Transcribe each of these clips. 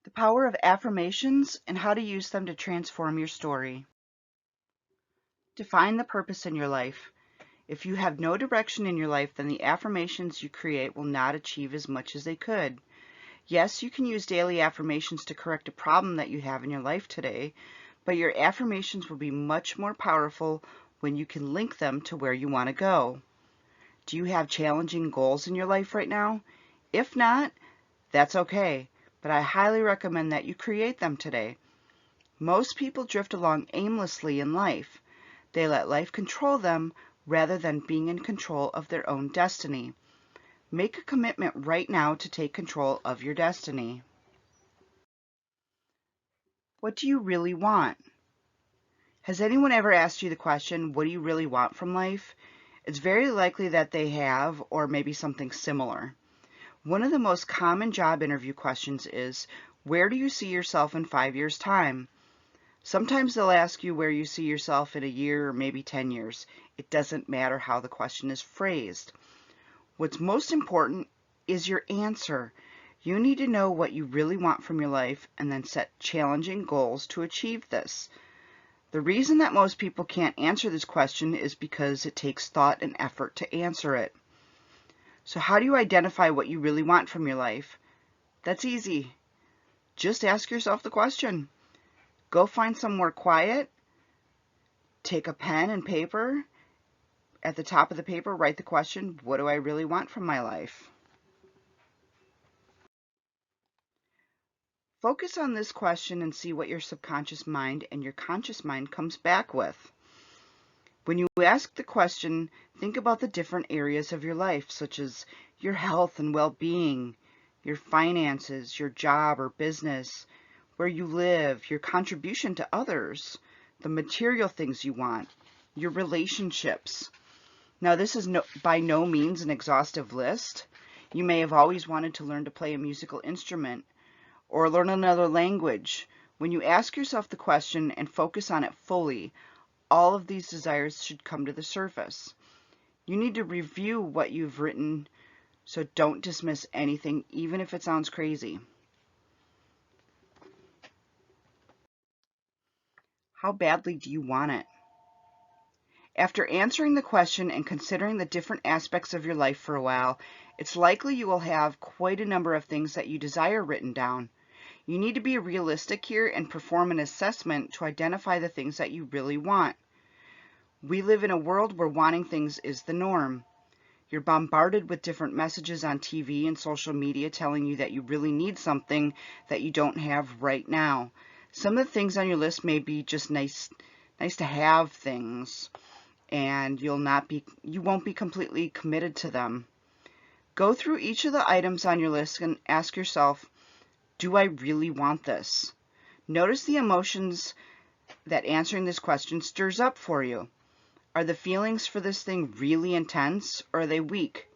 The power of affirmations and how to use them to transform your story. Define the purpose in your life. If you have no direction in your life, then the affirmations you create will not achieve as much as they could. Yes, you can use daily affirmations to correct a problem that you have in your life today, but your affirmations will be much more powerful when you can link them to where you want to go. Do you have challenging goals in your life right now? If not, that's okay, but I highly recommend that you create them today. Most people drift along aimlessly in life. They let life control them rather than being in control of their own destiny. Make a commitment right now to take control of your destiny. What do you really want? Has anyone ever asked you the question, what do you really want from life? It's very likely that they have, or maybe something similar. One of the most common job interview questions is, where do you see yourself in 5 years' time? Sometimes they'll ask you where you see yourself in a year or maybe 10 years. It doesn't matter how the question is phrased. What's most important is your answer. You need to know what you really want from your life and then set challenging goals to achieve this. The reason that most people can't answer this question is because it takes thought and effort to answer it. So how do you identify what you really want from your life? That's easy. Just ask yourself the question. Go find somewhere quiet, take a pen and paper. At the top of the paper, write the question, what do I really want from my life? Focus on this question and see what your subconscious mind and your conscious mind comes back with. When you ask the question, think about the different areas of your life, such as your health and well-being, your finances, your job or business, where you live, your contribution to others, the material things you want, your relationships. Now, this is by no means an exhaustive list. You may have always wanted to learn to play a musical instrument or learn another language. When you ask yourself the question and focus on it fully, all of these desires should come to the surface. You need to review what you've written, so don't dismiss anything, even if it sounds crazy. How badly do you want it? After answering the question and considering the different aspects of your life for a while, it's likely you will have quite a number of things that you desire written down. You need to be realistic here and perform an assessment to identify the things that you really want. We live in a world where wanting things is the norm. You're bombarded with different messages on TV and social media telling you that you really need something that you don't have right now. Some of the things on your list may be just nice to have things, and you won't be completely committed to them. Go through each of the items on your list and ask yourself, do I really want this? Notice the emotions that answering this question stirs up for you. Are the feelings for this thing really intense, or are they weak?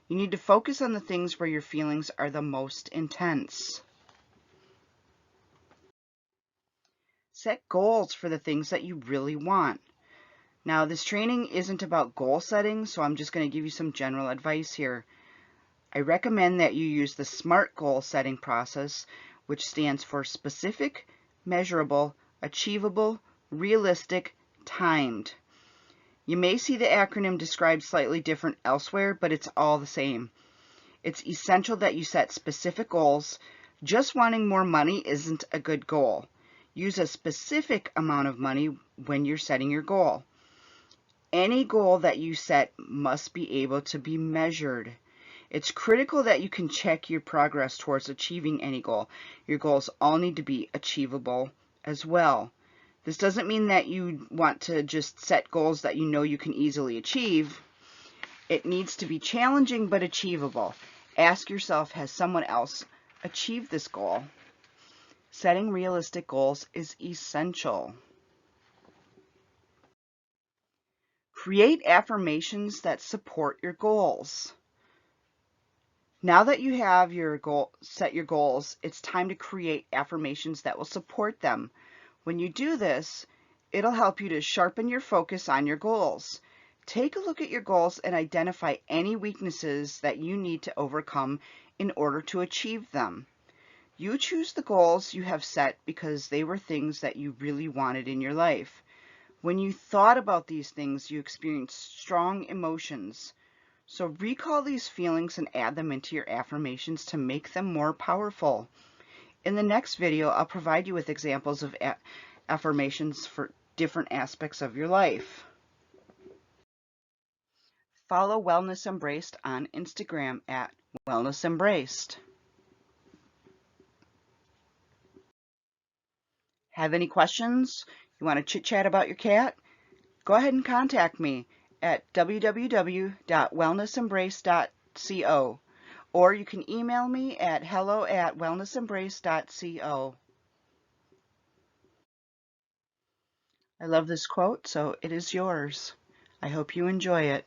You need to focus on the things where your feelings are the most intense. Set goals for the things that you really want. Now, this training isn't about goal setting, so I'm just going to give you some general advice here. I recommend that you use the SMART goal setting process, which stands for specific, measurable, achievable, realistic, timed. You may see the acronym described slightly different elsewhere, but it's all the same. It's essential that you set specific goals. Just wanting more money isn't a good goal. Use a specific amount of money when you're setting your goal. Any goal that you set must be able to be measured. It's critical that you can check your progress towards achieving any goal. Your goals all need to be achievable as well. This doesn't mean that you want to just set goals that you know you can easily achieve. It needs to be challenging but achievable. Ask yourself, has someone else achieved this goal? Setting realistic goals is essential. Create affirmations that support your goals. Now that you have set your goals, it's time to create affirmations that will support them. When you do this, it'll help you to sharpen your focus on your goals. Take a look at your goals and identify any weaknesses that you need to overcome in order to achieve them. You choose the goals you have set because they were things that you really wanted in your life. When you thought about these things, you experienced strong emotions. So recall these feelings and add them into your affirmations to make them more powerful. In the next video, I'll provide you with examples of affirmations for different aspects of your life. Follow Wellness Embraced on Instagram at Wellness Embraced. Have any questions? You want to chit-chat about your cat? Go ahead and contact me at www.wellnessembrace.co, or you can email me at hello@wellnessembrace.co. I love this quote, so it is yours. I hope you enjoy it.